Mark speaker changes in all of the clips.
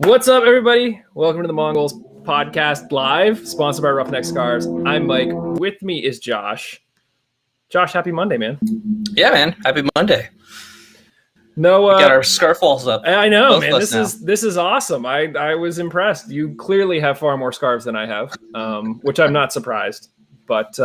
Speaker 1: What's up, everybody? Welcome to the Mon Goals podcast live, sponsored by Roughneck Scarves. I'm Mike. With me is Josh. Josh, happy Monday, man.
Speaker 2: Yeah, man. Happy Monday.
Speaker 1: No,
Speaker 2: we got our scarf walls up.
Speaker 1: I know, man. This is awesome. I was impressed. You clearly have far more scarves than I have, which I'm not surprised. But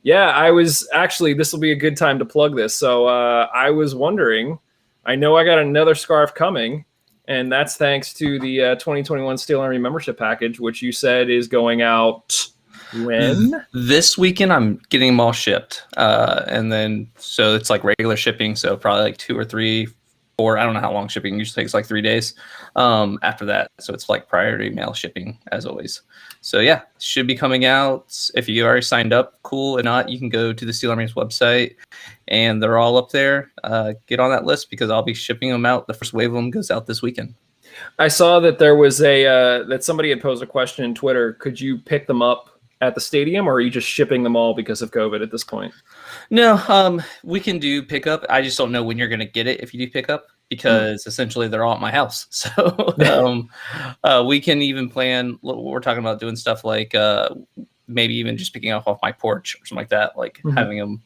Speaker 1: yeah, I was actually. This will be a good time to plug this. So I was wondering. I know I got another scarf coming. And that's thanks to the 2021 Steel Army membership package, which you said is going out when?
Speaker 2: This weekend, I'm getting them all shipped. And then, so it's like regular shipping. So probably like 2 or 3, 4, I don't know how long shipping usually takes, like 3 days after that. So it's like priority mail shipping as always. So yeah, should be coming out. If you already signed up, cool. If not, you can go to the Steel Army's website and they're all up there. Get on that list because I'll be shipping them out. The first wave of them goes out this weekend.
Speaker 1: I saw that there was that somebody had posed a question in Twitter. Could you pick them up at the stadium, or are you just shipping them all because of COVID at this point?
Speaker 2: No, we can do pickup. I just don't know when you're going to get it if you do pickup, because essentially they're all at my house. So we can even plan. We're talking about doing stuff like maybe even just picking up off my porch or something like that, like having them,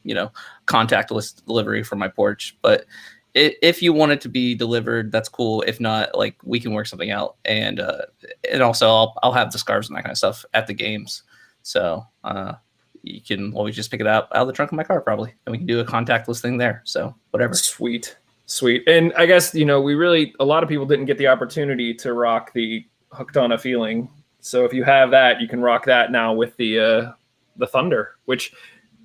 Speaker 2: contactless delivery from my porch. But if you want it to be delivered, that's cool. If not, like, we can work something out. And also I'll have the scarves and that kind of stuff at the games. So you can always just pick it out of the trunk of my car probably, and we can do a contactless thing there. So whatever.
Speaker 1: Sweet. And I guess, a lot of people didn't get the opportunity to rock the Hooked on a Feeling. So if you have that, you can rock that now with the Thunder, which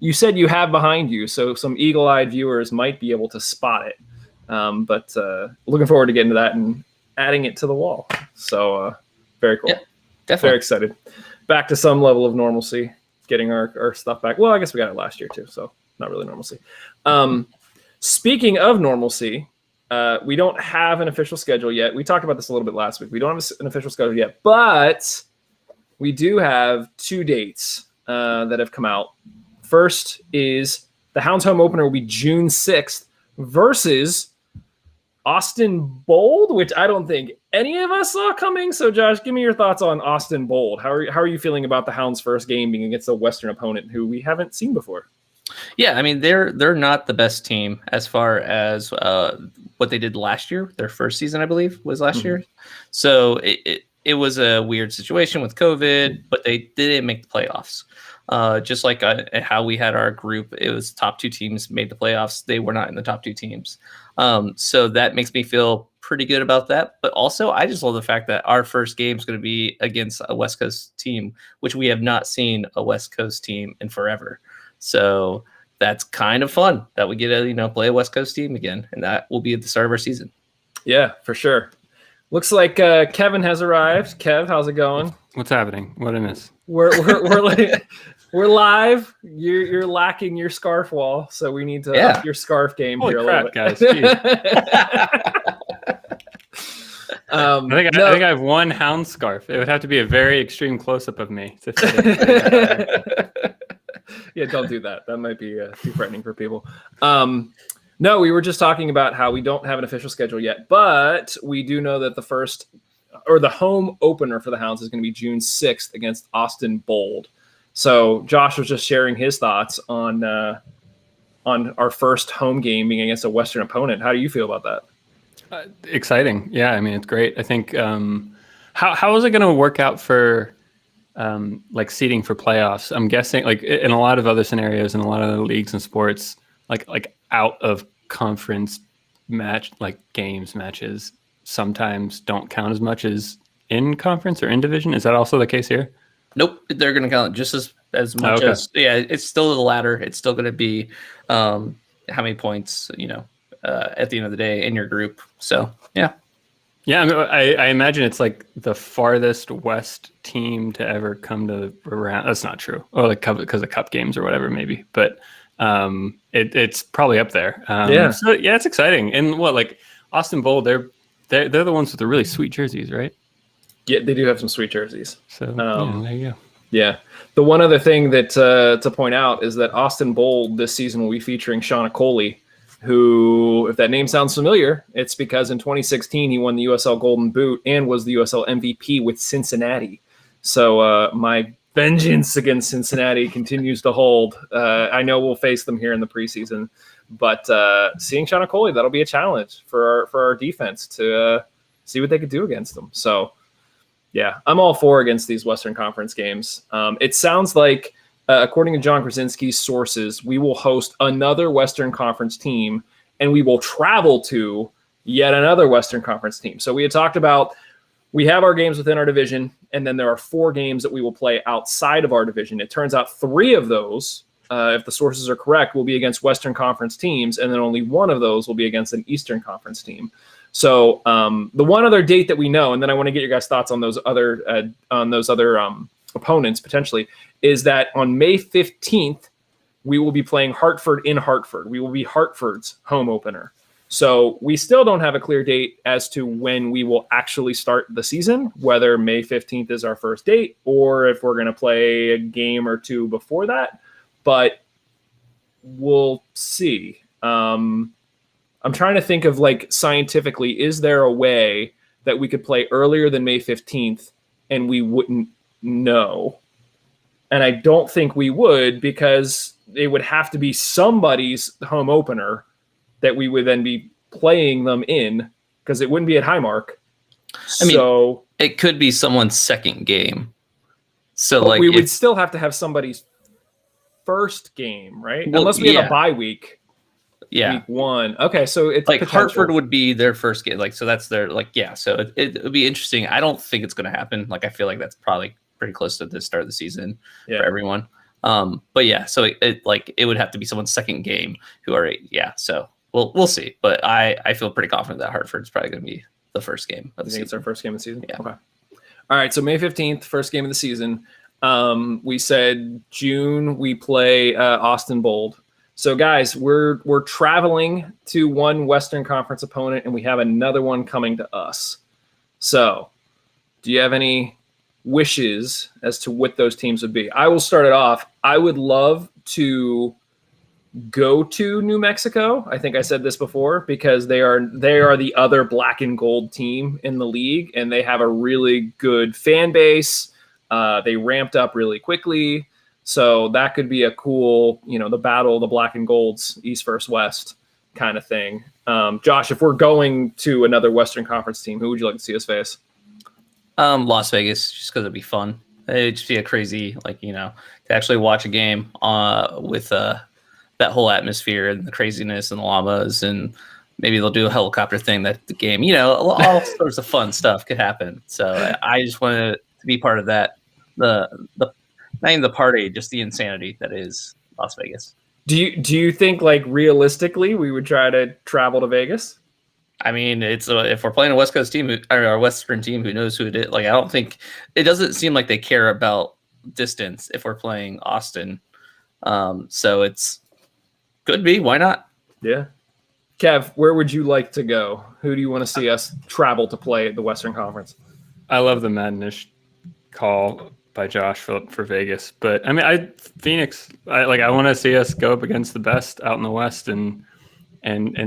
Speaker 1: you said you have behind you. So some eagle-eyed viewers might be able to spot it. But looking forward to getting to that and adding it to the wall. So very cool.
Speaker 2: Yeah, definitely.
Speaker 1: Very excited. Back to some level of normalcy, getting our stuff back. Well, I guess we got it last year too, so not really normalcy. Speaking of normalcy, we don't have an official schedule yet. We talked about this a little bit last week. We don't have an official schedule yet, but we do have 2 dates that have come out. First is the Hounds home opener will be June 6th versus Austin Bold, which I don't think any of us saw coming. So, Josh, give me your thoughts on Austin Bold. How are you feeling about the Hounds' first game being against a Western opponent who we haven't seen before?
Speaker 2: Yeah, I mean, they're not the best team as far as what they did last year. Their first season, I believe, was last year. So it was a weird situation with COVID, but they didn't make the playoffs. Just like how we had our group, it was top 2 teams made the playoffs. They were not in the top 2 teams. So that makes me feel pretty good about that. But also, I just love the fact that our first game is going to be against a West Coast team, which we have not seen a West Coast team in forever. So that's kind of fun that we get to, play a West Coast team again. And that will be at the start of our season.
Speaker 1: Yeah, for sure. Looks like Kevin has arrived. Kev, how's it going?
Speaker 3: What's happening? What did I miss?
Speaker 1: We're live. You're lacking your scarf wall, so we need to up your scarf game.
Speaker 3: Holy
Speaker 1: here
Speaker 3: crap,
Speaker 1: a little
Speaker 3: bit.
Speaker 1: Guys!
Speaker 3: I think I have one hound scarf. It would have to be a very extreme close-up of me.
Speaker 1: Yeah, don't do that. That might be too threatening for people. No, we were just talking about how we don't have an official schedule yet, but we do know that the home opener for the Hounds is going to be June 6th against Austin Bold. So Josh was just sharing his thoughts on our first home game being against a Western opponent. How do you feel about that?
Speaker 3: Exciting. Yeah, I mean, it's great. I think how is it going to work out for like seeding for playoffs? I'm guessing like in a lot of other scenarios in a lot of other leagues and sports, like out of conference matches sometimes don't count as much as in conference or in division. Is that also the case here?
Speaker 2: Nope, they're going to count just as much as it's still the latter. It's still going to be how many points at the end of the day in your group. So yeah.
Speaker 3: I imagine it's like the farthest west team to ever come to around. That's not true. Or like because of cup games or whatever maybe, but it's probably up there. So yeah, it's exciting. And like Austin Bold, they're the ones with the really sweet jerseys, right?
Speaker 1: Yeah, they do have some sweet jerseys.
Speaker 3: So there you go.
Speaker 1: Yeah. The one other thing that to point out is that Austin Bold this season will be featuring Shauna Coley, who, if that name sounds familiar, it's because in 2016 he won the USL Golden Boot and was the USL MVP with Cincinnati. So my vengeance against Cincinnati continues to hold. I know we'll face them here in the preseason, but seeing Sean Okoli, that'll be a challenge for our defense to see what they could do against them. So, yeah, I'm all for against these Western Conference games. It sounds like, according to John Krasinski's sources, we will host another Western Conference team, and we will travel to yet another Western Conference team. So we had talked about we have our games within our division, and then there are 4 games that we will play outside of our division. It turns out 3 of those, if the sources are correct, will be against Western Conference teams, and then only 1 of those will be against an Eastern Conference team. So the one other date that we know, and then I want to get your guys' thoughts on those other opponents potentially, is that on May 15th, we will be playing Hartford in Hartford. We will be Hartford's home opener. So we still don't have a clear date as to when we will actually start the season, whether May 15th is our first date or if we're going to play a game or 2 before that. But we'll see. I'm trying to think of, like, scientifically, is there a way that we could play earlier than May 15th and we wouldn't know? And I don't think we would, because it would have to be somebody's home opener that we would then be playing them in, because it wouldn't be at Highmark.
Speaker 2: I mean, it could be someone's second game. So, like,
Speaker 1: we would still have to have somebody's first game, right?
Speaker 2: Well,
Speaker 1: unless we have a bye week.
Speaker 2: Yeah.
Speaker 1: Week 1. Okay, so it's
Speaker 2: like
Speaker 1: potential.
Speaker 2: Hartford would be their first game. Like, so that's their, like, yeah. So it would be interesting. I don't think it's going to happen. Like, I feel like that's probably pretty close to the start of the season for everyone. But yeah, so it would have to be someone's second game who are, so we'll see. But I feel pretty confident that Hartford's probably going to be the first game of the season.
Speaker 1: It's our first game of the season?
Speaker 2: Yeah.
Speaker 1: Okay. All right, so May 15th, first game of the season. We said June we play Austin Bold. So, guys, we're traveling to one Western Conference opponent, and we have another one coming to us. So, do you have any wishes as to what those teams would be? I will start it off. I would love to go to New Mexico. I think I said this before, because they are the other black and gold team in the league, and they have a really good fan base. They ramped up really quickly. So that could be a cool, the battle of the black and golds, East versus West kind of thing. Josh, if we're going to another Western Conference team, who would you like to see us face?
Speaker 2: Las Vegas, just because it'd be fun. It'd just be a crazy, to actually watch a game with that whole atmosphere and the craziness and the llamas, and maybe they'll do a helicopter thing that the game, all sorts of fun stuff could happen. So I just wanted to be part of that. Not even the party, just the insanity that is Las Vegas.
Speaker 1: Do you think, like, realistically we would try to travel to Vegas?
Speaker 2: I mean, it's if we're playing a West Coast team or a Western team, who knows who it is? Like, I don't think it doesn't seem like they care about distance if we're playing Austin. So it's could be. Why not?
Speaker 1: Yeah. Kev, where would you like to go? Who do you want to see us travel to play at the Western Conference?
Speaker 3: I love the madness call by Josh for Vegas, but I mean, Phoenix. I want to see us go up against the best out in the West and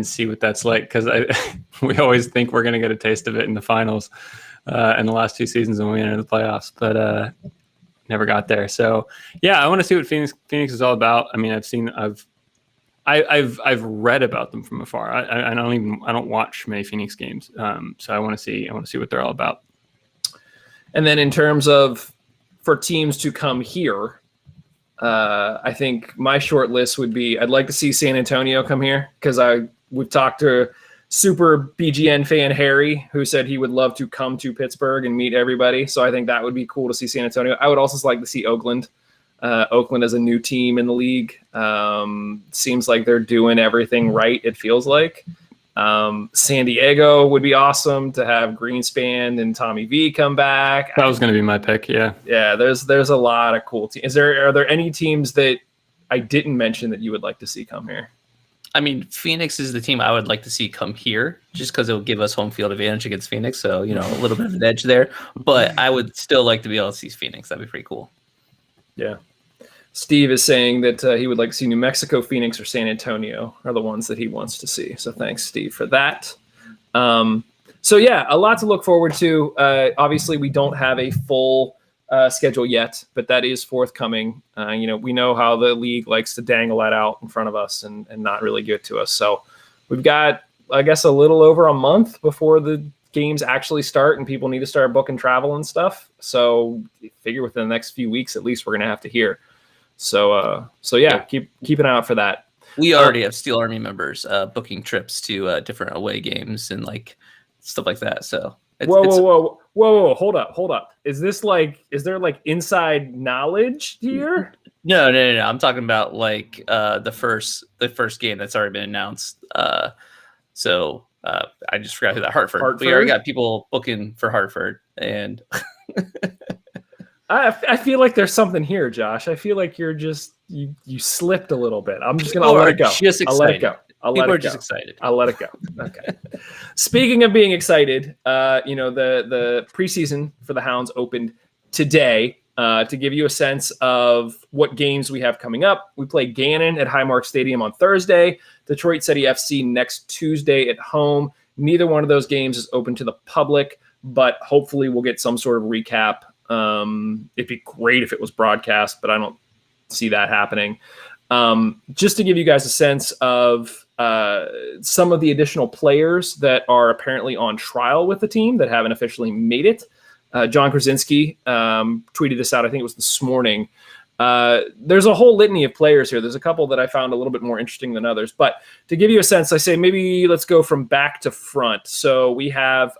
Speaker 3: see what that's like, because we always think we're going to get a taste of it in the finals in the last 2 seasons when we entered the playoffs, but never got there. So yeah, I want to see what Phoenix is all about. I mean, I've read about them from afar. I don't watch many Phoenix games, so I want to see what they're all about.
Speaker 1: And then in terms of for teams to come here, I think my short list would be, I'd like to see San Antonio come here, because we've talked to super BGN fan Harry, who said he would love to come to Pittsburgh and meet everybody. So I think that would be cool to see San Antonio. I would also like to see Oakland. Oakland is a new team in the league. Seems like they're doing everything right, it feels like. San Diego would be awesome to have Greenspan and Tommy V come back.
Speaker 3: That was going to be my pick. Yeah.
Speaker 1: Yeah. There's a lot of cool teams. Are there any teams that I didn't mention that you would like to see come here?
Speaker 2: I mean, Phoenix is the team I would like to see come here, just because it will give us home field advantage against Phoenix. So, a little bit of an edge there, but I would still like to be able to see Phoenix. That'd be pretty cool.
Speaker 1: Yeah. Steve is saying that he would like to see New Mexico, Phoenix, or San Antonio are the ones that he wants to see. So thanks, Steve, for that. So yeah, a lot to look forward to. Obviously, we don't have a full schedule yet, but that is forthcoming. We know how the league likes to dangle that out in front of us and not really give it to us. So we've got, I guess, a little over a month before the games actually start and people need to start booking travel and stuff. So figure within the next few weeks, at least, we're going to have to hear. So yeah, keep an eye out for that.
Speaker 2: We already have Steel Army members booking trips to different away games and like stuff like that. So
Speaker 1: whoa, hold up. Is there like inside knowledge here?
Speaker 2: No. I'm talking about like the first game that's already been announced. So I just forgot who that Hartford. We already got people booking for Hartford, and
Speaker 1: I feel like there's something here, Josh. I feel like you're just you slipped a little bit. I'll let it go.
Speaker 2: Just excited.
Speaker 1: I'll let it go.
Speaker 2: People are just excited.
Speaker 1: I'll let it go. Okay. Speaking of being excited, the preseason for the Hounds opened today. To give you a sense of what games we have coming up, we play Gannon at Highmark Stadium on Thursday, Detroit City FC next Tuesday at home. Neither one of those games is open to the public, but hopefully we'll get some sort of recap. It'd be great if it was broadcast, but I don't see that happening. Just to give you guys a sense of some of the additional players that are apparently on trial with the team that haven't officially made it. John Krasinski tweeted this out, I think it was this morning. There's a whole litany of players here. There's a couple that I found a little bit more interesting than others. But to give you a sense, I say maybe let's go from back to front. So we have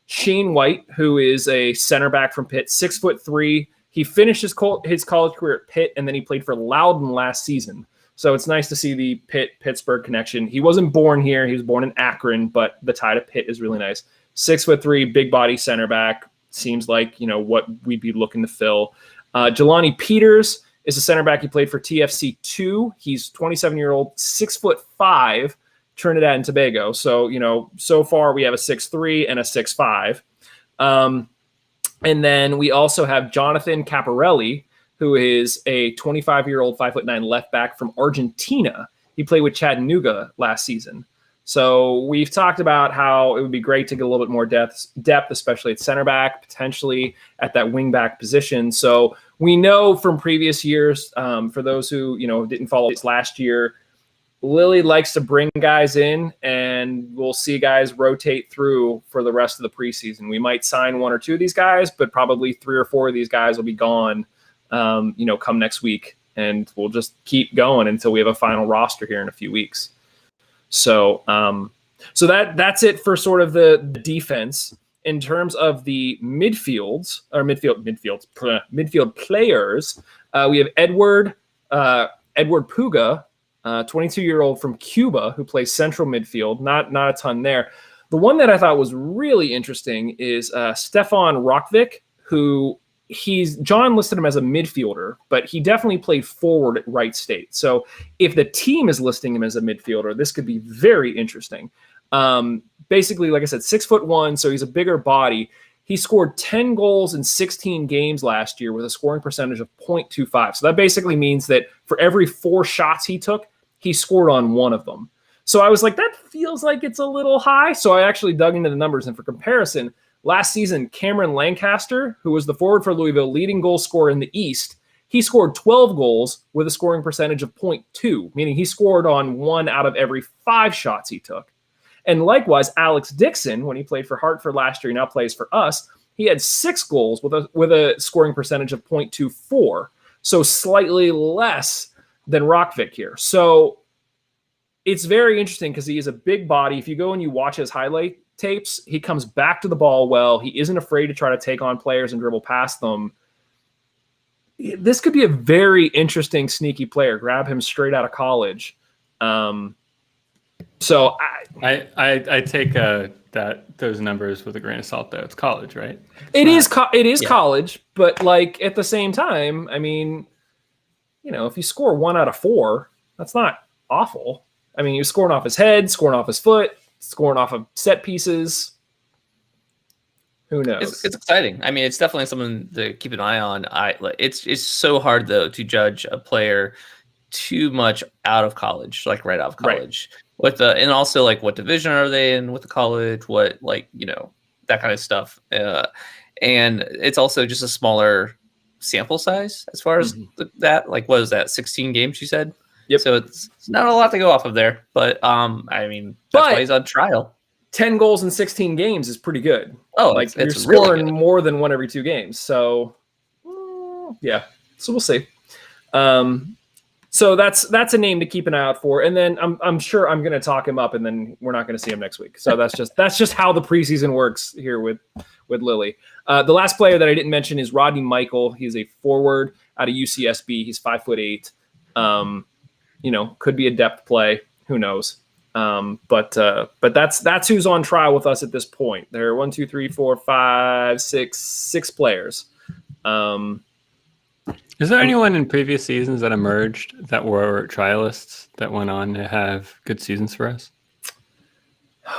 Speaker 1: Shane White, who is a center back from Pitt, 6'3". He finished his college career at Pitt, and then he played for Loudoun last season. So it's nice to see the Pitt-Pittsburgh connection. He wasn't born here. He was born in Akron, but the tie to Pitt is really nice. 6'3", big body center back. Seems like, what we'd be looking to fill. Jelani Peters is a center back. He played for TFC 2. He's 27-year-old, 6'5", Trinidad and Tobago. So, so far we have a 6'3" and a 6'5". And then we also have Jonathan Caparelli, who is a 25-year-old, 5'9" left back from Argentina. He played with Chattanooga last season. So we've talked about how it would be great to get a little bit more depth, especially at center back, potentially at that wing back position. So we know from previous years, for those who, didn't follow this last year, Lily likes to bring guys in, and we'll see guys rotate through for the rest of the preseason. We might sign one or two of these guys, but probably 3 or 4 of these guys will be gone, come next week. And we'll just keep going until we have a final roster here in a few weeks. So that's it for sort of the defense. In terms of the midfield players, we have Edward Puga, 22-year-old from Cuba, who plays central midfield. Not a ton there. The one that I thought was really interesting is Stefan Rockvik, who John listed him as a midfielder, but he definitely played forward at Wright State. So if the team is listing him as a midfielder, this could be very interesting. Basically, like I said, 6'1", so he's a bigger body. He scored 10 goals in 16 games last year with a scoring percentage of .25. So that basically means that for every 4 shots he took, he scored on 1 of them. So I was like, that feels like it's a little high. So I actually dug into the numbers, and for comparison, last season, Cameron Lancaster, who was the forward for Louisville, leading goal scorer in the East, he scored 12 goals with a scoring percentage of .2, meaning he scored on 1 out of every 5 shots he took. And likewise, Alex Dixon, when he played for Hartford last year, he now plays for us, he had 6 goals with a scoring percentage of .24, so slightly less than Rockvik here. So it's very interesting because he is a big body. If you go and you watch his highlight tapes, he comes back to the ball well. He isn't afraid to try to take on players and dribble past them. This could be a very interesting, sneaky player. Grab him straight out of college. So
Speaker 3: I take those numbers with a grain of salt, though. It's college, right?
Speaker 1: It is college, but like at the same time, I mean, if you score 1 out of 4, that's not awful. I mean, you're scoring off his head, scoring off his foot, scoring off of set pieces. Who knows?
Speaker 2: It's exciting. I mean, it's definitely something to keep an eye on. It's so hard though to judge a player too much out of college, like right out of college. Right. And also like what division are they in with the college? What that kind of stuff. And it's also just a smaller sample size as far as that. Like, what is that? 16 games you said?
Speaker 1: Yep.
Speaker 2: So it's not a lot to go off of there, but I mean, that's why he's on trial.
Speaker 1: 10 goals in 16 games is pretty good.
Speaker 2: Oh,
Speaker 1: like
Speaker 2: it's
Speaker 1: you're scoring
Speaker 2: really good.
Speaker 1: more than 1 every 2 games. So yeah, so we'll see. So that's a name to keep an eye out for. And then I'm sure I'm going to talk him up, and then we're not going to see him next week. So that's just how the preseason works here with Lily. The last player that I didn't mention is Rodney Michael. He's a forward out of UCSB. He's 5'8". Could be a depth play. Who knows? But that's who's on trial with us at this point. There are 1, 2, 3, 4, 5, 6 players.
Speaker 3: Is there anyone in previous seasons that emerged that were trialists that went on to have good seasons for us?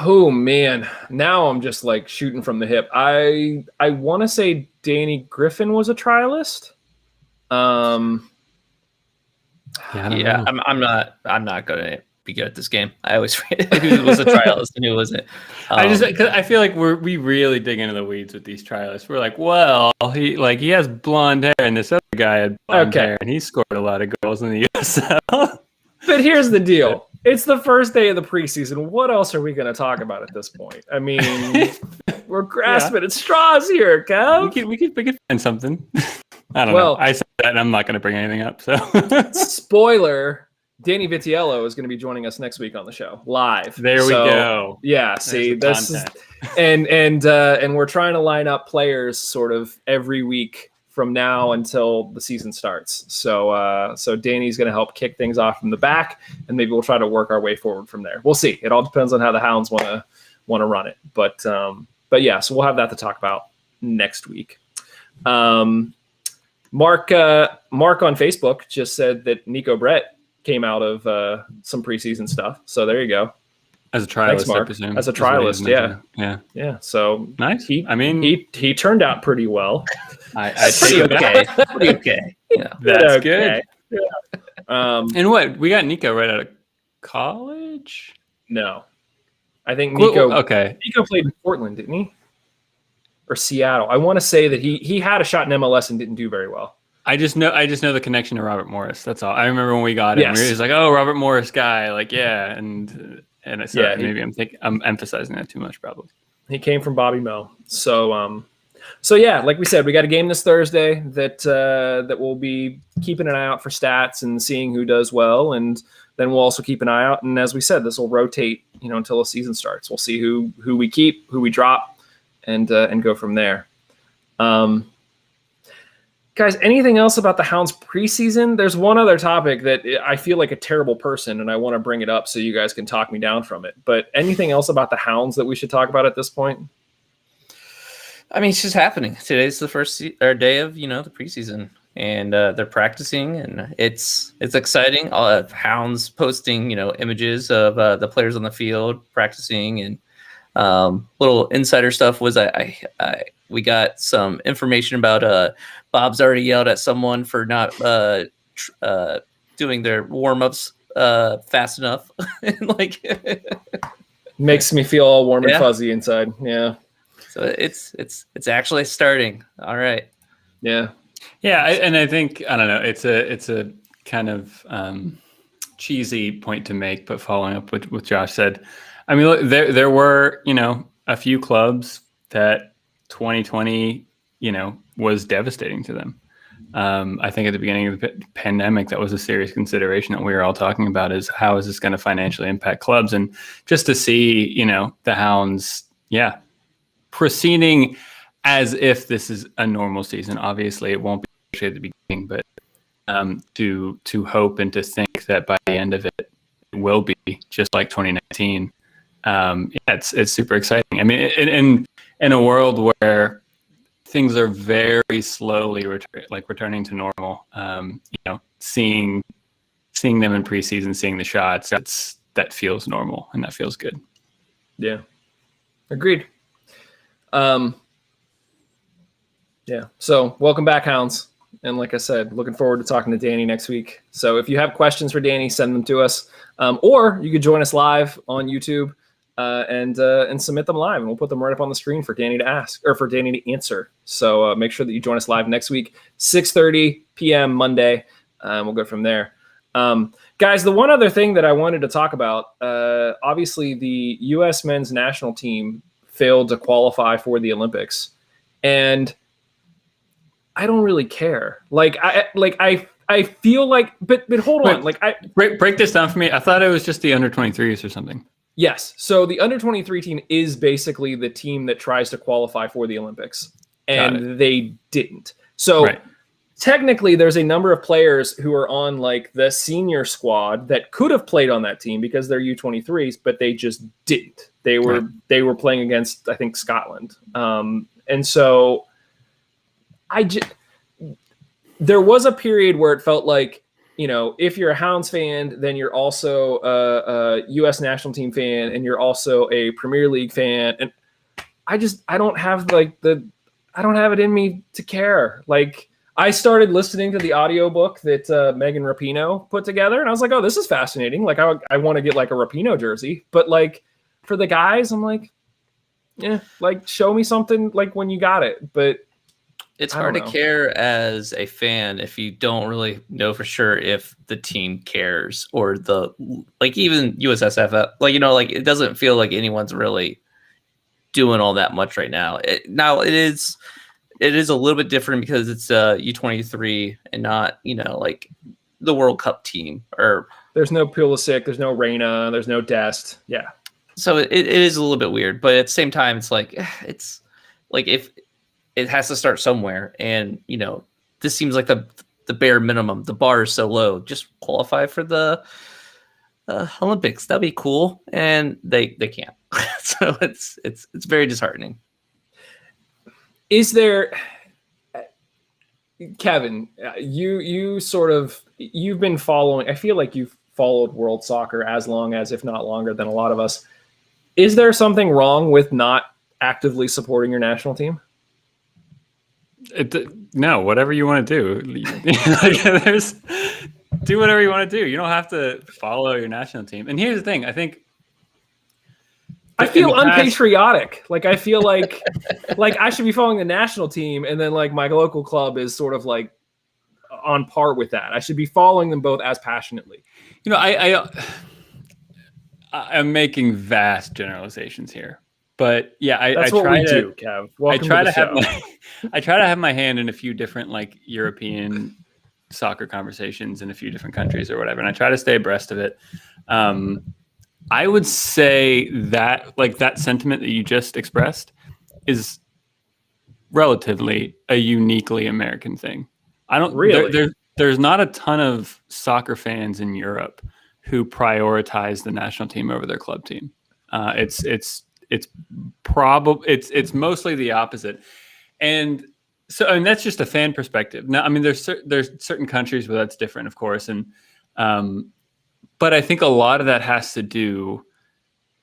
Speaker 1: Oh man, now I'm just like shooting from the hip. I want to say Danny Griffin was a trialist.
Speaker 2: I'm not gonna be good at this game. I always forget who was a trialist and who wasn't.
Speaker 3: I feel like we really dig into the weeds with these trialists. We're like, well, he has blonde hair, and this other guy had blonde hair, and he scored a lot of goals in the USL.
Speaker 1: But here's the deal. It's the first day of the preseason. What else are we going to talk about at this point? I mean, we're grasping at straws here, Kev.
Speaker 3: We could find something. I don't know. I said that, and I'm not going to bring anything up. So,
Speaker 1: spoiler: Danny Vitiello is going to be joining us next week on the show live.
Speaker 3: There we go.
Speaker 1: Yeah. See, this is, and we're trying to line up players sort of every week from now until the season starts. So Danny's going to help kick things off from the back, and maybe we'll try to work our way forward from there. We'll see. It all depends on how the Hounds want to run it. But yeah, so we'll have that to talk about next week. Mark on Facebook just said that Nico Brett came out of some preseason stuff. So there you go.
Speaker 3: As a trialist, thanks, Mark. I presume.
Speaker 1: As a trialist, yeah. So
Speaker 3: nice.
Speaker 1: He turned out pretty well.
Speaker 3: I pretty okay.
Speaker 2: Pretty okay. Yeah,
Speaker 3: that's good.
Speaker 1: Yeah.
Speaker 3: And what we got Nico right out of college?
Speaker 1: No, I think Nico.
Speaker 3: Okay,
Speaker 1: Nico played in Portland, didn't he? Or Seattle? I want to say that he had a shot in MLS and didn't do very well.
Speaker 3: I just know the connection to Robert Morris. That's all. I remember when we got him. He was like, "Oh, Robert Morris guy." Like, yeah, and I said maybe I'm emphasizing that too much, probably.
Speaker 1: He came from Bobby Moe. So yeah, like we said, we got a game this Thursday that we'll be keeping an eye out for stats and seeing who does well, and then we'll also keep an eye out. And as we said, this will rotate, until the season starts. We'll see who we keep, who we drop, and go from there. Guys, anything else about the Hounds preseason? There's one other topic that I feel like a terrible person, and I want to bring it up so you guys can talk me down from it. But anything else about the Hounds that we should talk about at this point?
Speaker 2: I mean, it's just happening. Today's the first day of the preseason, and they're practicing, and it's exciting. Hounds posting images of the players on the field practicing, and little insider stuff was we got some information about Bob's already yelled at someone for not doing their warm-ups fast enough.
Speaker 1: Makes me feel all warm and fuzzy inside. Yeah.
Speaker 2: So it's actually starting. All right.
Speaker 1: Yeah.
Speaker 3: Yeah, and I think I don't know. It's a kind of cheesy point to make, but following up with what Josh said, I mean, look, there were a few clubs that 2020 was devastating to them. I think at the beginning of the pandemic, that was a serious consideration that we were all talking about, is how is this going to financially impact clubs? And just to see, the Hounds, proceeding as if this is a normal season. Obviously, it won't be at the beginning, but to hope and to think that by the end of it, it will be just like 2019. It's super exciting. I mean, in a world where things are very slowly returning to normal, seeing them in preseason, seeing the shots, that feels normal and that feels good.
Speaker 1: Yeah, agreed. Yeah. So welcome back, Hounds. And like I said, looking forward to talking to Danny next week. So if you have questions for Danny, send them to us. Or you could join us live on YouTube and submit them live. And we'll put them right up on the screen for Danny to ask or for Danny to answer. So make sure that you join us live next week, 6:30 p.m. Monday. We'll go from there. Guys, the one other thing that I wanted to talk about, obviously the U.S. men's national team failed to qualify for the Olympics. And I don't really care. I feel like, but hold on.
Speaker 3: Break this down for me. I thought it was just the under 23s or something.
Speaker 1: Yes. So the under 23 team is basically the team that tries to qualify for the Olympics, and they didn't. So technically there's a number of players who are on like the senior squad that could have played on that team because they're U23s, but they just didn't. They were playing against, I think, Scotland. And so there was a period where it felt like, you know, if you're a Hounds fan, then you're also a U.S. national team fan, and you're also a Premier League fan. And I don't have it in me to care. Like, I started listening to the audiobook that Megan Rapinoe put together, and I was like, oh, this is fascinating. Like, I want to get like a Rapinoe jersey, but like for the guys, I'm like, yeah, like show me something like when you got it. But
Speaker 2: it's hard to care as a fan if you don't really know for sure if the team cares or even USSF, it doesn't feel like anyone's really doing all that much right now. Now it is a little bit different because it's U23 and not, like the World Cup team. Or
Speaker 1: there's no Pulisic, there's no Reina, there's no Dest. Yeah.
Speaker 2: So it is a little bit weird, but at the same time, it's like if it has to start somewhere, and this seems like the bare minimum. The bar is so low. Just qualify for the Olympics. That'd be cool, and they can't. So it's very disheartening.
Speaker 1: Is there, Kevin? You've been following. I feel like you've followed world soccer as long as, if not longer, than a lot of us. Is there something wrong with not actively supporting your national team?
Speaker 3: No, whatever you want to do. Do whatever you want to do. You don't have to follow your national team. And here's the thing. I feel
Speaker 1: unpatriotic. Like, I feel like I should be following the national team, and then like my local club is sort of like on par with that. I should be following them both as passionately.
Speaker 3: I'm making vast generalizations here, but yeah, I
Speaker 1: try to do, Kev. I
Speaker 3: try to have my hand in a few different like European soccer conversations in a few different countries or whatever, and I try to stay abreast of it. I would say that like that sentiment that you just expressed is relatively a uniquely American thing. I don't really. There's not a ton of soccer fans in Europe who prioritize the national team over their club team. It's mostly the opposite. And that's just a fan perspective. Now, I mean, there's certain countries where that's different, of course. And, but I think a lot of that has to do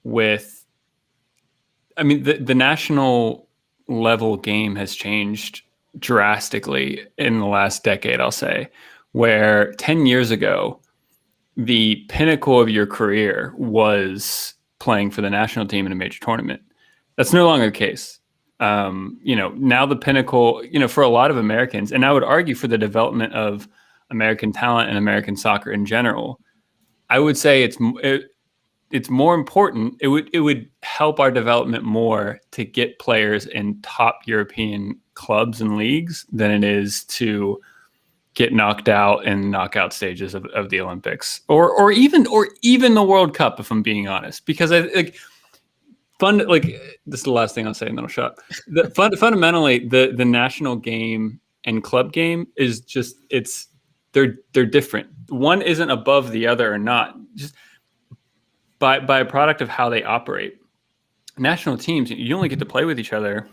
Speaker 3: with, I mean, the national level game has changed drastically in the last decade, I'll say, where 10 years ago, the pinnacle of your career was playing for the national team in a major tournament. That's no longer the case. Now the pinnacle, for a lot of Americans, and I would argue for the development of American talent and American soccer in general, I would say it's more important. It would help our development more to get players in top European clubs and leagues than it is to get knocked out in knockout stages of the Olympics or even the World Cup, if I'm being honest, because this is the last thing I'll say and then I'll shut up. Fundamentally, the national game and club game is just, they're different. One isn't above the other or not, just by a product of how they operate. National teams, you only get to play with each other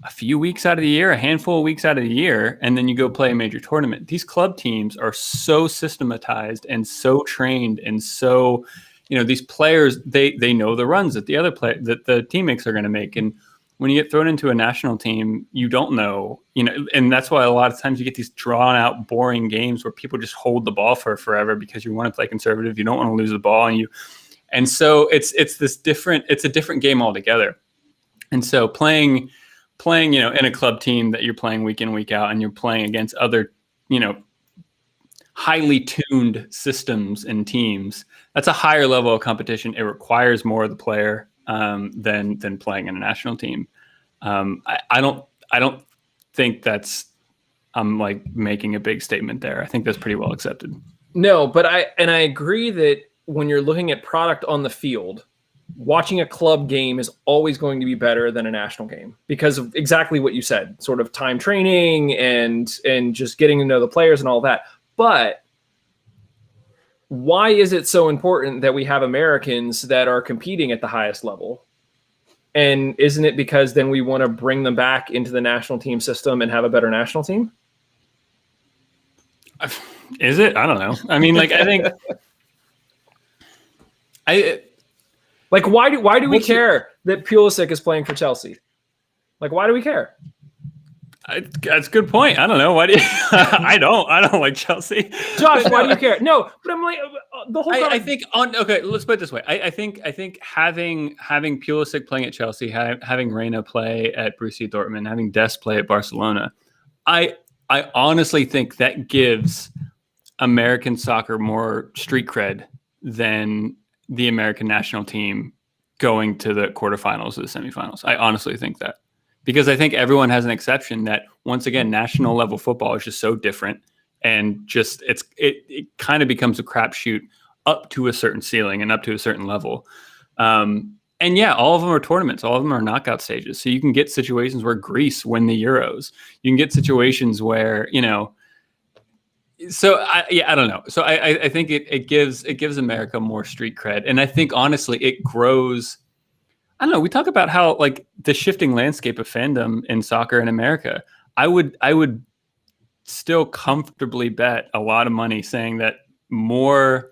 Speaker 3: a few weeks out of the year, a handful of weeks out of the year, and then you go play a major tournament. These club teams are so systematized and so trained, and so, these players, they know the runs that the teammates are going to make, and when you get thrown into a national team, you don't know, and that's why a lot of times you get these drawn out, boring games where people just hold the ball for forever because you want to play conservative. You don't want to lose the ball, and so it's a different game altogether. And so playing, in a club team that you're playing week in, week out, and you're playing against other, highly tuned systems and teams, that's a higher level of competition. It requires more of the player than playing in a national team. I don't think I'm like making a big statement there. I think that's pretty well accepted.
Speaker 1: No, but I agree that when you're looking at product on the field, watching a club game is always going to be better than a national game because of exactly what you said, sort of time training and just getting to know the players and all that. But why is it so important that we have Americans that are competing at the highest level? And isn't it because then we want to bring them back into the national team system and have a better national team?
Speaker 3: Is it? I don't know. I mean, like, I think
Speaker 1: why do we care that Pulisic is playing for Chelsea? Like, why do we care?
Speaker 3: That's a good point. I don't know. Why do you? I don't like Chelsea.
Speaker 1: Josh, why do you care? No, but I'm like the whole time.
Speaker 3: I think okay. Let's put it this way. I think having Pulisic playing at Chelsea, having Reina play at Borussia Dortmund, having Dest play at Barcelona, I honestly think that gives American soccer more street cred than the American national team going to the quarterfinals or the semifinals. I honestly think that. Because I think everyone has an exception that, once again, national level football is just so different, and just it kind of becomes a crapshoot up to a certain ceiling and up to a certain level. And yeah, all of them are tournaments, all of them are knockout stages. So you can get situations where Greece win the Euros. You can get situations where So I don't know. So I think it gives America more street cred, and I think honestly it grows. I don't know. We talk about how like the shifting landscape of fandom in soccer in America. I would still comfortably bet a lot of money saying that more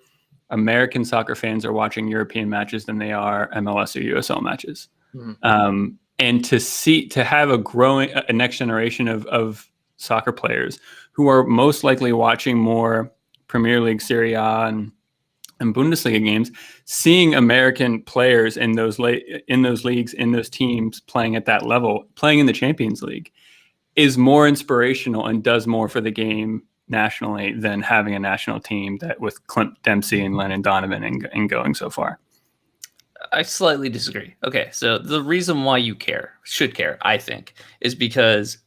Speaker 3: American soccer fans are watching European matches than they are MLS or USL matches. Mm-hmm. And to have a next generation of soccer players who are most likely watching more Premier League, Serie A, and Bundesliga games, seeing American players in those leagues, in those teams playing at that level, playing in the Champions League, is more inspirational and does more for the game nationally than having a national team that with Clint Dempsey and Lennon Donovan and going so far.
Speaker 2: I slightly disagree. Okay, so the reason why you should care, I think, is because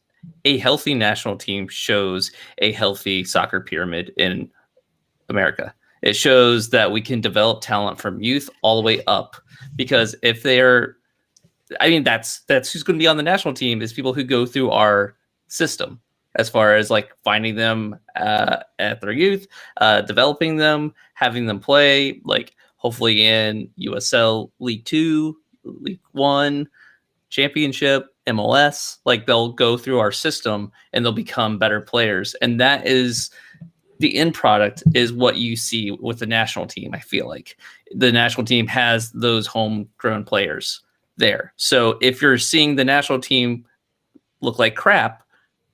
Speaker 2: a healthy national team shows a healthy soccer pyramid in America. It shows that we can develop talent from youth all the way up, because if they're, that's who's going to be on the national team is people who go through our system, as far as like finding them at their youth, developing them, having them play, like hopefully in USL League 2, League 1, Championship, MLS, like they'll go through our system and they'll become better players. And that is the end product is what you see with the national team. I feel like the national team has those homegrown players there. So if you're seeing the national team look like crap,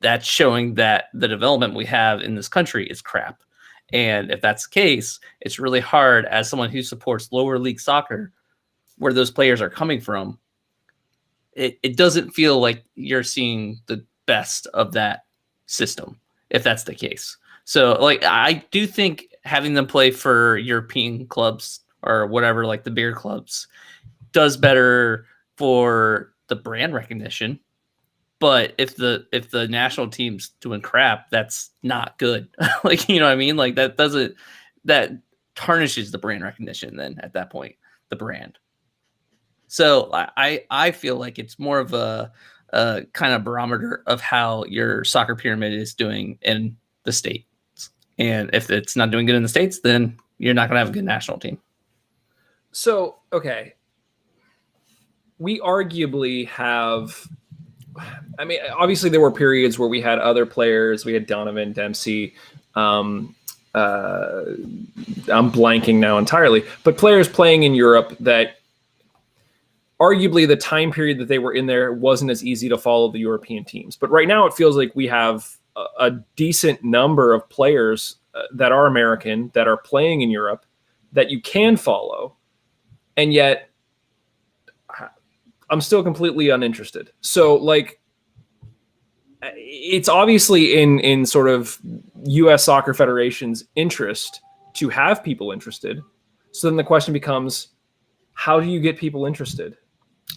Speaker 2: that's showing that the development we have in this country is crap. And if that's the case, it's really hard as someone who supports lower league soccer, where those players are coming from. It doesn't feel like you're seeing the best of that system, if that's the case. So, like, I do think having them play for European clubs or whatever, like the bigger clubs, does better for the brand recognition. But if the national team's doing crap, that's not good. Like, you know what I mean? Like that tarnishes the brand recognition then at that point, the brand. So I feel like it's more of a kind of barometer of how your soccer pyramid is doing in the States. And if it's not doing good in the States, then you're not going to have a good national team.
Speaker 1: So, okay. We arguably have, obviously there were periods where we had other players. We had Donovan, Dempsey. I'm blanking now entirely. But players playing in Europe that arguably the time period that they were in there wasn't as easy to follow the European teams. But right now it feels like we have a decent number of players that are American that are playing in Europe that you can follow. And yet I'm still completely uninterested. So like, it's obviously in sort of U.S. Soccer Federation's interest to have people interested. So then the question becomes, how do you get people interested?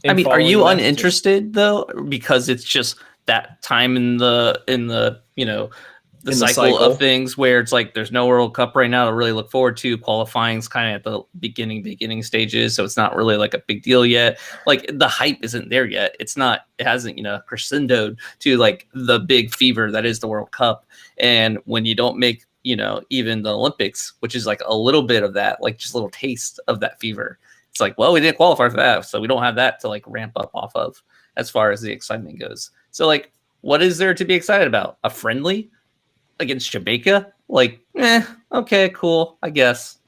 Speaker 2: I mean, are you uninterested though? Because it's just that time in the the cycle of things where it's like there's no World Cup right now to really look forward to. Qualifying's kind of at the beginning stages, so it's not really like a big deal yet. Like the hype isn't there yet. It hasn't crescendoed to like the big fever that is the World Cup. And when you don't make even the Olympics, which is like a little bit of that, like just a little taste of that fever, it's like, well, we didn't qualify for that, so we don't have that to like ramp up off of as far as the excitement goes. So like, what is there to be excited about? A friendly against Jamaica? Like, okay, cool, I guess.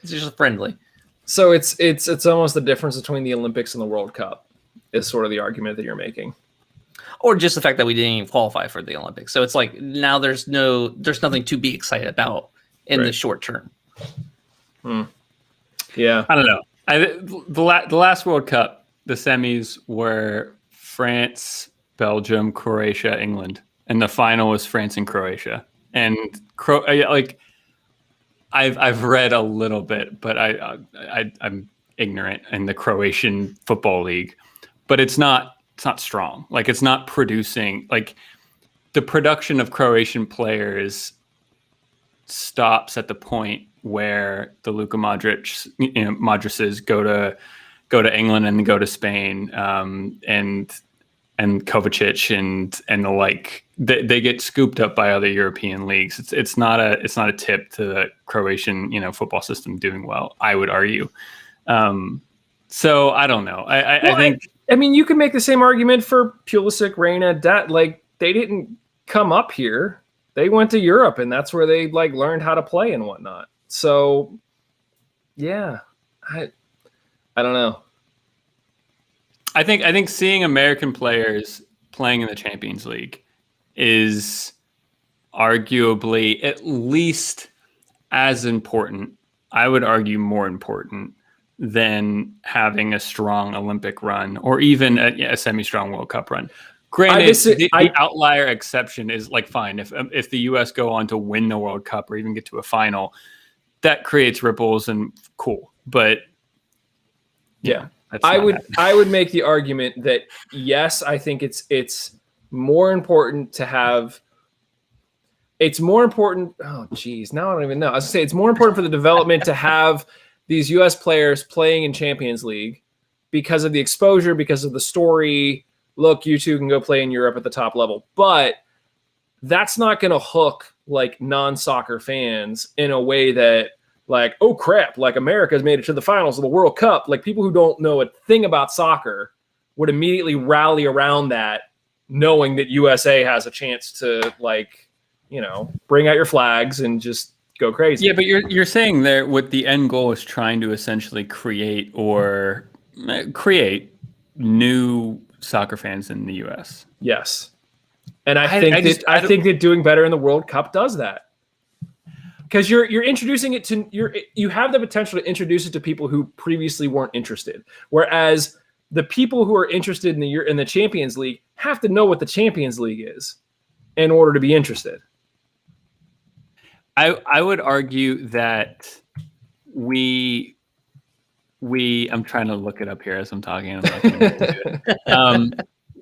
Speaker 2: It's just a friendly.
Speaker 1: So it's almost the difference between the Olympics and the World Cup is sort of the argument that you're making.
Speaker 2: Or just the fact that we didn't even qualify for the Olympics. So it's like now there's nothing to be excited about in the short term.
Speaker 1: Yeah.
Speaker 3: I don't know. The last World Cup, the semis were France, Belgium, Croatia, England, and the final was France and Croatia. And I've read a little bit, but I'm ignorant in the Croatian football league, but it's not strong. Like it's not producing, like the production of Croatian players stops at the point where the Luka Modric, Modrices go to England and go to Spain, and Kovacic and the like. They get scooped up by other European leagues. It's not a tip to the Croatian football system doing well, I would argue. So I don't know. I think.
Speaker 1: I mean, you can make the same argument for Pulisic, Reina, that like they didn't come up here. They went to Europe, and that's where they like learned how to play and whatnot. So, yeah, I don't know.
Speaker 3: I think seeing American players playing in the Champions League is arguably at least as important. I would argue more important than having a strong Olympic run or even a semi-strong World Cup run. Granted, the outlier exception is like fine if the U.S. go on to win the World Cup or even get to a final, that creates ripples and cool. But yeah,
Speaker 1: I would make the argument that yes, I think it's more important to have. It's more important. Oh, geez, now I don't even know. I was gonna say it's more important for the development to have these U.S. players playing in Champions League because of the exposure, because of the story. Look, you two can go play in Europe at the top level, but that's not going to hook like non-soccer fans in a way that like, oh crap, like America's made it to the finals of the World Cup. Like people who don't know a thing about soccer would immediately rally around that, knowing that USA has a chance to like, bring out your flags and just go crazy.
Speaker 3: Yeah, but you're saying there what the end goal is trying to essentially create new soccer fans in the U.S.
Speaker 1: Yes, and I think that doing better in the World Cup does that because you're introducing it to you have the potential to introduce it to people who previously weren't interested, whereas the people who are interested in the Champions League have to know what the Champions League is in order to be interested.
Speaker 3: I would argue that I'm trying to look it up here as I'm talking. I'm not gonna do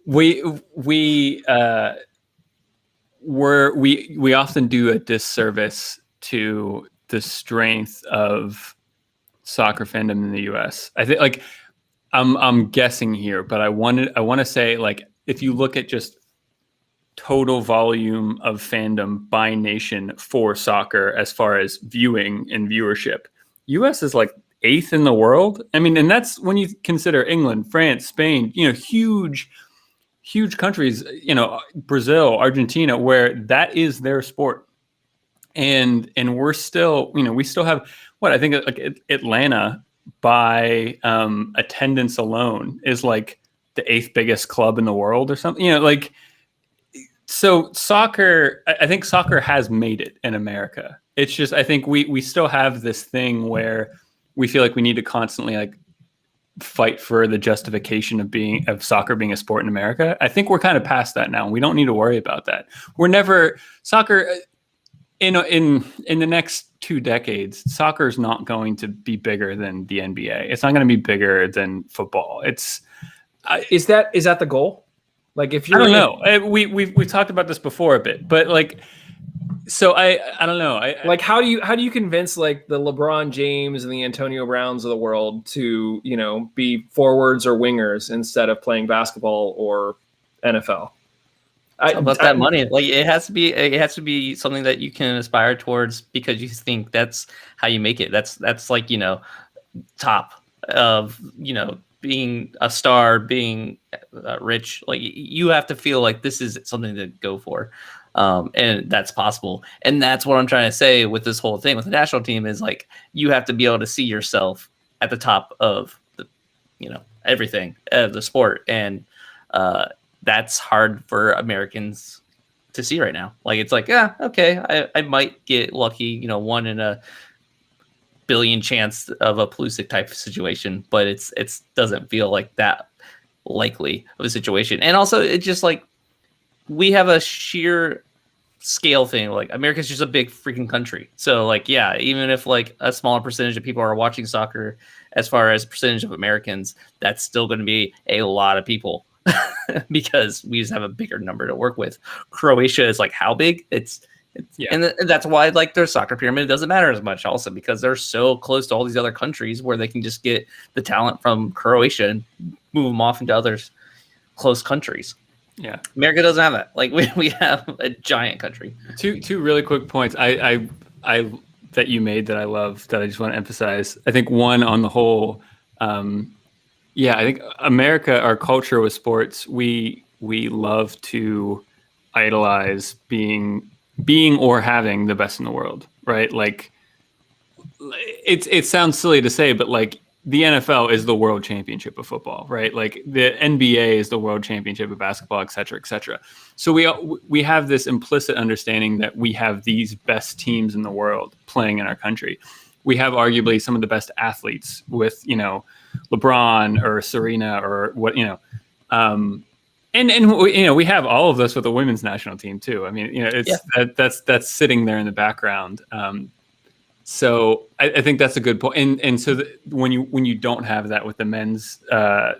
Speaker 3: it. We often do a disservice to the strength of soccer fandom in the U.S. I think like I'm guessing here, but I want to say like if you look at just total volume of fandom by nation for soccer as far as viewing and viewership, U.S. is like 8th in the world. I mean, and that's when you consider England, France, Spain, huge countries, Brazil, Argentina, where that is their sport. And we're still, we still have what I think like Atlanta, by attendance alone is like the 8th biggest club in the world or something. You know, like, so soccer, I think soccer has made it in America. It's just, I think we still have this thing where we feel like we need to constantly like fight for the justification of soccer being a sport in America. I think we're kind of past that now. We don't need to worry about that. We're never soccer in the next 2 decades. Soccer is not going to be bigger than the NBA. It's not going to be bigger than football.
Speaker 1: Is that the goal? Like, if you're,
Speaker 3: I don't know. We've talked about this before a bit, but like, so I don't know.
Speaker 1: Like, how do you convince like the LeBron James and the Antonio Browns of the world to, you know, be forwards or wingers instead of playing basketball or NFL?
Speaker 2: About that money, like it has to be something that you can aspire towards because you think that's how you make it. That's like, you know, top of, you know, being a star, being rich. Like, you have to feel like this is something to go for. And that's possible. And that's what I'm trying to say with this whole thing with the national team is like, you have to be able to see yourself at the top of the, you know, everything of the sport. And that's hard for Americans to see right now. Like, it's like, yeah, okay, I might get lucky, you know, 1 in a billion chance of a Pulisic type of situation, but it's doesn't feel like that likely of a situation. And also, it's just like, we have a sheer scale thing. Like, America's just a big freaking country. So like, yeah, even if like a smaller percentage of people are watching soccer, as far as percentage of Americans, that's still going to be a lot of people because we just have a bigger number to work with. Croatia is like how big? It's yeah. And that's why like their soccer pyramid doesn't matter as much also, because they're so close to all these other countries where they can just get the talent from Croatia and move them off into other close countries.
Speaker 3: Yeah,
Speaker 2: America doesn't have that. Like, we have a giant country.
Speaker 3: Two really quick points I that you made that I love, that I just want to emphasize. I think one, on the whole, yeah, I think America, our culture with sports, we love to idolize being or having the best in the world, right? Like, it sounds silly to say, but like, the NFL is the world championship of football, right? Like, the NBA is the world championship of basketball, et cetera, et cetera. So we have this implicit understanding that we have these best teams in the world playing in our country. We have arguably some of the best athletes with, you know, LeBron or Serena or what, you know, and you know, we have all of this with the women's national team too. I mean, you know, it's that's sitting there in the background. So I think that's a good point. And so when you don't have that with the men's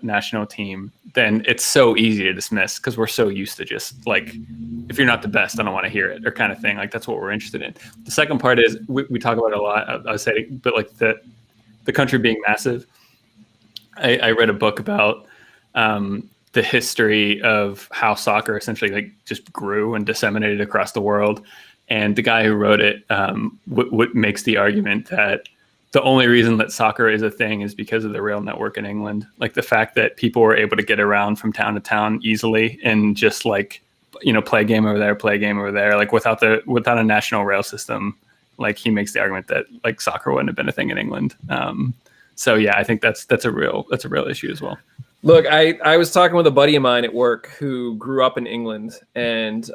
Speaker 3: national team, then it's so easy to dismiss because we're so used to just like, if you're not the best, I don't want to hear it, or kind of thing. Like, that's what we're interested in. The second part is we talk about it a lot. I was saying, but like the country being massive. I read a book about the history of how soccer essentially like just grew and disseminated across the world. And the guy who wrote it what makes the argument that the only reason that soccer is a thing is because of the rail network in England. Like, the fact that people were able to get around from town to town easily and just like, you know, play a game over there, like without a national rail system. Like, he makes the argument that like soccer wouldn't have been a thing in England. So yeah, I think that's a real issue as well.
Speaker 1: Look, I was talking with a buddy of mine at work who grew up in England, and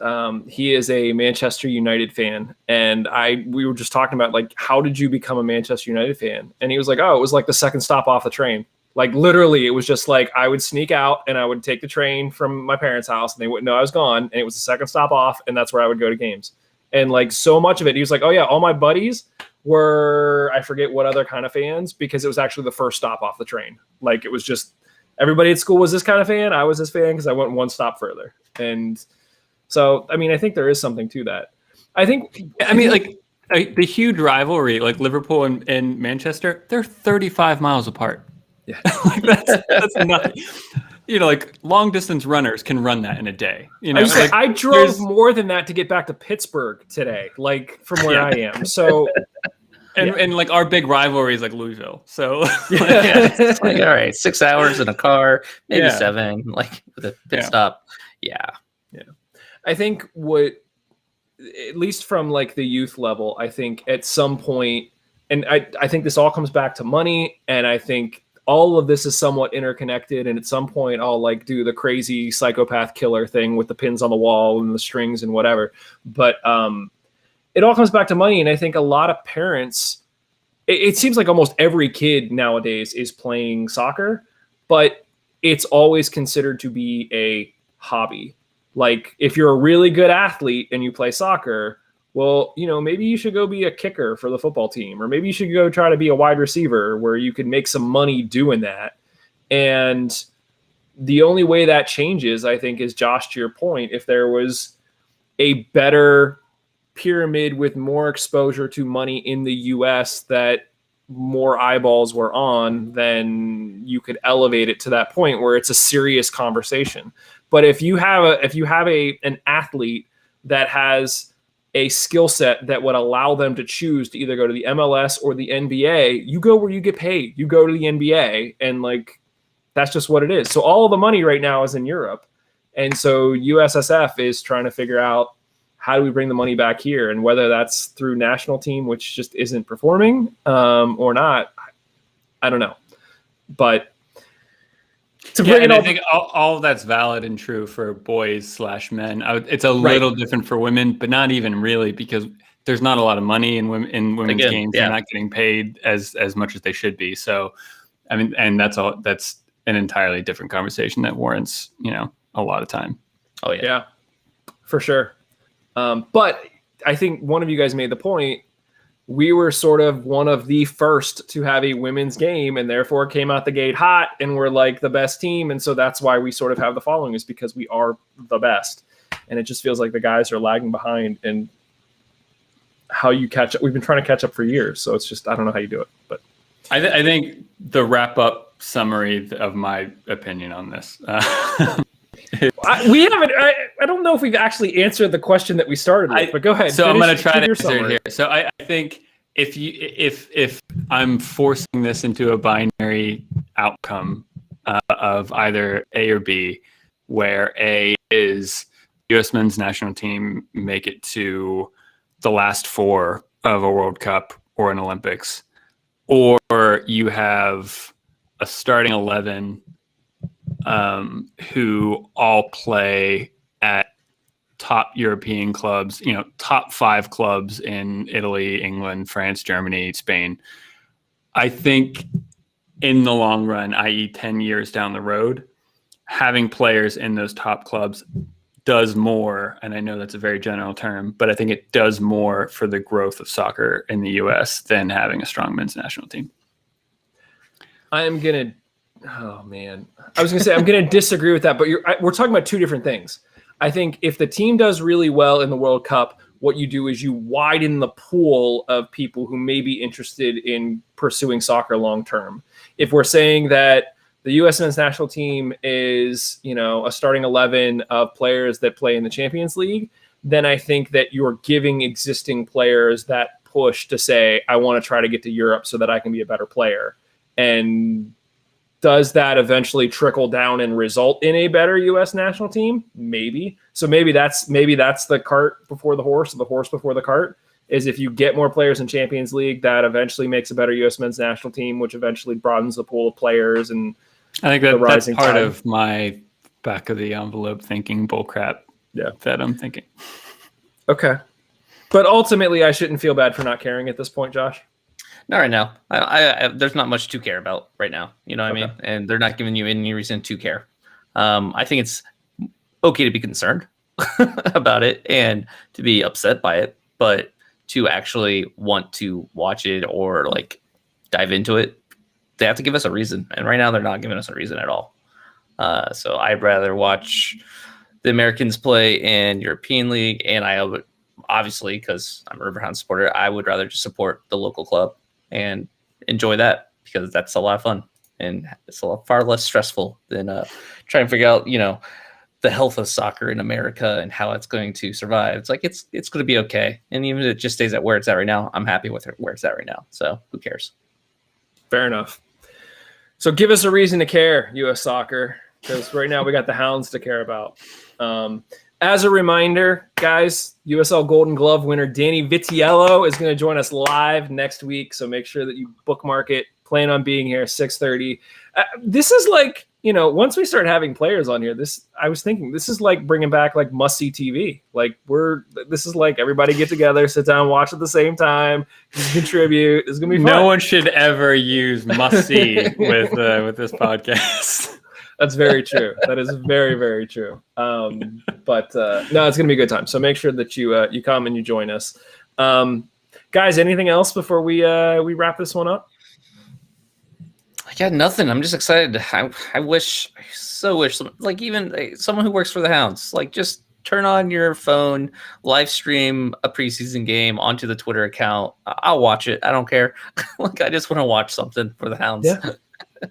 Speaker 1: he is a Manchester United fan. And we were just talking about, like, how did you become a Manchester United fan? And he was like, oh, it was like the second stop off the train. Like, literally, it was just like I would sneak out and I would take the train from my parents' house and they wouldn't know I was gone. And it was the second stop off, and that's where I would go to games. And like, so much of it, he was like, oh yeah, all my buddies were, I forget what other kind of fans, because it was actually the first stop off the train. Like, it was just, everybody at school was this kind of fan. I was this fan because I went one stop further. And so, I mean, I think there is something to that. I mean, like,
Speaker 3: the huge rivalry, like Liverpool and Manchester, they're 35 miles apart.
Speaker 1: Yeah.
Speaker 3: Like, that's nothing. You know, like, long distance runners can run that in a day. You know,
Speaker 1: like, I drove more than that to get back to Pittsburgh today, like, from where I am. So,
Speaker 3: and like, our big rivalry is like Louisville. So
Speaker 2: it's like, all right, 6 hours in a car, maybe 7, like with a pit stop. Yeah.
Speaker 1: I think at least from like the youth level, I think at some point and I think this all comes back to money, and I think all of this is somewhat interconnected, and at some point I'll like do the crazy psychopath killer thing with the pins on the wall and the strings and whatever. But it all comes back to money, and I think a lot of parents, it seems like almost every kid nowadays is playing soccer, but it's always considered to be a hobby. Like if you're a really good athlete and you play soccer, well, you know, maybe you should go be a kicker for the football team, or maybe you should go try to be a wide receiver where you could make some money doing that. And the only way that changes, I think, is, Josh, to your point, if there was a better pyramid with more exposure to money in the US that more eyeballs were on, then you could elevate it to that point where it's a serious conversation. But if you have an athlete that has a skill set that would allow them to choose to either go to the MLS or the NBA, you go where you get paid. You go to the NBA, and like that's just what it is. So all of the money right now is in Europe. And so USSF is trying to figure out, how do we bring the money back here? And whether that's through national team, which just isn't performing, or not, I don't know. But to bring it
Speaker 3: I think all of that's valid and true for boys/men. It's a little different for women, but not even really, because there's not a lot of money in women's games. They're not getting paid as much as they should be. So, I mean, and that's an entirely different conversation that warrants, a lot of time.
Speaker 1: Oh yeah, for sure. But I think one of you guys made the point. We were sort of one of the first to have a women's game, and therefore came out the gate hot, and we're like the best team. And so that's why we sort of have the following, is because we are the best. And it just feels like the guys are lagging behind, and how you catch up. We've been trying to catch up for years. So it's just, I don't know how you do it, but
Speaker 3: I think the wrap up summary of my opinion on this,
Speaker 1: we haven't. I don't know if we've actually answered the question that we started with, but go ahead.
Speaker 3: So I'm going to try to answer it here. So I think if I'm forcing this into a binary outcome of either A or B, where A is U.S. men's national team make it to the last four of a World Cup or an Olympics, or you have a starting 11 who all play at top European clubs, top 5 clubs in Italy, England, France, Germany, Spain. I think in the long run, i.e. 10 years down the road, having players in those top clubs does more, and I know that's a very general term, but I think it does more for the growth of soccer in the US than having a strong men's national team.
Speaker 1: I'm going to disagree with that, but we're talking about two different things. I think if the team does really well in the World Cup, what you do is you widen the pool of people who may be interested in pursuing soccer long term. If we're saying that the U.S. men's national team is, a starting 11 of players that play in the Champions League, then I think that you're giving existing players that push to say, I want to try to get to Europe so that I can be a better player. And does that eventually trickle down and result in a better U.S. national team? Maybe. So maybe that's the cart before the horse, or the horse before the cart, is if you get more players in Champions League, that eventually makes a better U.S. men's national team, which eventually broadens the pool of players. And
Speaker 3: I think that's part of my back of the envelope thinking bullcrap that I'm thinking.
Speaker 1: Okay. But ultimately, I shouldn't feel bad for not caring at this point, Josh.
Speaker 2: Not right now. I there's not much to care about right now. You know what I mean? And they're not giving you any reason to care. I think it's okay to be concerned about it and to be upset by it, but to actually want to watch it or like dive into it, they have to give us a reason. And right now they're not giving us a reason at all. So I'd rather watch the Americans play in European League. And I would, obviously, because I'm a Riverhounds supporter, I would rather just support the local club and enjoy that, because that's a lot of fun and it's far less stressful than trying to figure out, the health of soccer in America and how it's going to survive. It's like, it's going to be okay. And even if it just stays at where it's at right now, I'm happy with where it's at right now. So who cares?
Speaker 1: Fair enough. So give us a reason to care, U.S. soccer. because right now we got the Hounds to care about. As a reminder, guys, USL Golden Glove winner Danny Vitiello is going to join us live next week, so make sure that you bookmark it. Plan on being here 6:30. This is like, once we start having players on here, I was thinking this is like bringing back like must-see TV. Like this is like everybody get together, sit down, watch at the same time, contribute. It's gonna be fun.
Speaker 3: No one should ever use must-see with this podcast.
Speaker 1: That's very true. That is very, very true. But no, it's going to be a good time. So make sure that you come and you join us. Guys, anything else before we wrap this one up?
Speaker 2: I got nothing. I'm just excited. I so wish, like even someone who works for the Hounds, like just turn on your phone, live stream a preseason game onto the Twitter account. I'll watch it. I don't care. Like I just want to watch something for the Hounds.
Speaker 1: Yeah.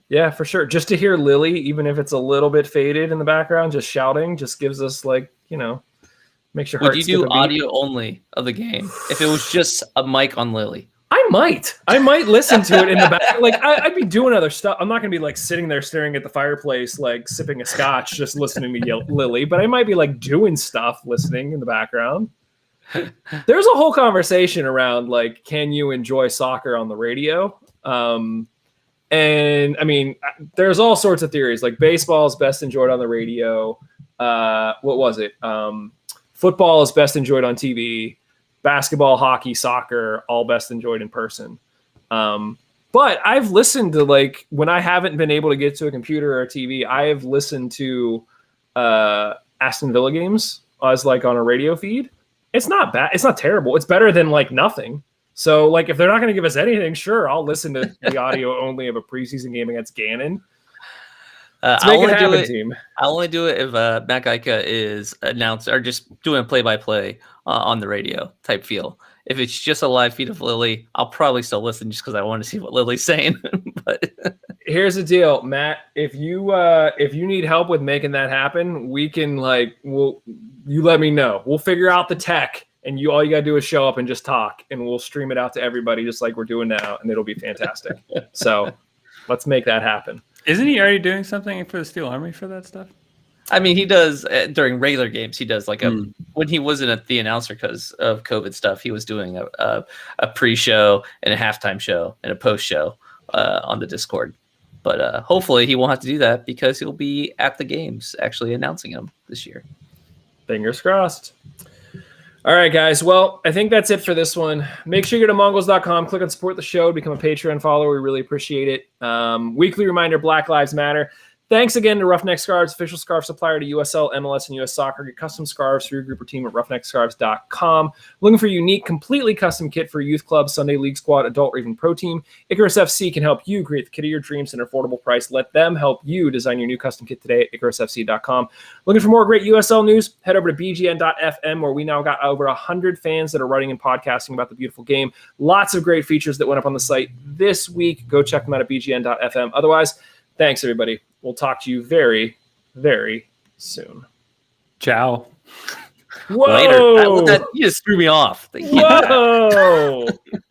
Speaker 1: Yeah, for sure. Just to hear Lily, even if it's a little bit faded in the background, just shouting, just gives us makes your heart.
Speaker 2: Would you do audio only of the game if it was just a mic on Lily?
Speaker 1: I might listen to it in the back. Like I'd be doing other stuff. I'm not gonna be like sitting there staring at the fireplace, like sipping a scotch, just listening to yell Lily. But I might be like doing stuff, listening in the background. There's a whole conversation around like, can you enjoy soccer on the radio? And I mean, there's all sorts of theories. Like baseball is best enjoyed on the radio. What was it? Football is best enjoyed on TV. Basketball, hockey, soccer, all best enjoyed in person. But I've listened to like when I haven't been able to get to a computer or a TV, I have listened to Aston Villa games as like on a radio feed. It's not bad. It's not terrible. It's better than like nothing. So, like, if they're not going to give us anything, sure, I'll listen to the audio only of a preseason game against Gannon. Let's make it happen, team.
Speaker 2: I'll only do it if Matt Geica is announced or just doing a play-by-play on the radio type feel. If it's just a live feed of Lily, I'll probably still listen just because I want to see what Lily's saying. But
Speaker 1: here's the deal, Matt. If you need help with making that happen, we can you let me know. We'll figure out the tech. And all you got to do is show up and just talk, and we'll stream it out to everybody just like we're doing now, and it'll be fantastic. So let's make that happen.
Speaker 3: Isn't he already doing something for the Steel Army for that stuff?
Speaker 2: I mean, he does during regular games. He does like when he wasn't the announcer because of COVID stuff, he was doing a pre-show and a halftime show and a post-show on the Discord. But hopefully he won't have to do that because he'll be at the games actually announcing them this year. Fingers crossed.
Speaker 1: All right, guys. Well, I think that's it for this one. Make sure you go to mongoals.com, click on support the show, become a Patreon follower. We really appreciate it. Weekly reminder, Black Lives Matter. Thanks again to Roughneck Scarves, official scarf supplier to USL, MLS, and US Soccer. Get custom scarves for your group or team at roughneckscarves.com. Looking for a unique, completely custom kit for youth club, Sunday league squad, adult, or even pro team? Icarus FC can help you create the kit of your dreams at an affordable price. Let them help you design your new custom kit today at icarusfc.com. Looking for more great USL news? Head over to bgn.fm, where we now got over 100 fans that are writing and podcasting about the beautiful game. Lots of great features that went up on the site this week. Go check them out at bgn.fm. Otherwise, thanks, everybody. We'll talk to you very, very soon.
Speaker 3: Ciao.
Speaker 1: Whoa!
Speaker 2: Later. You just threw me off.
Speaker 1: Whoa!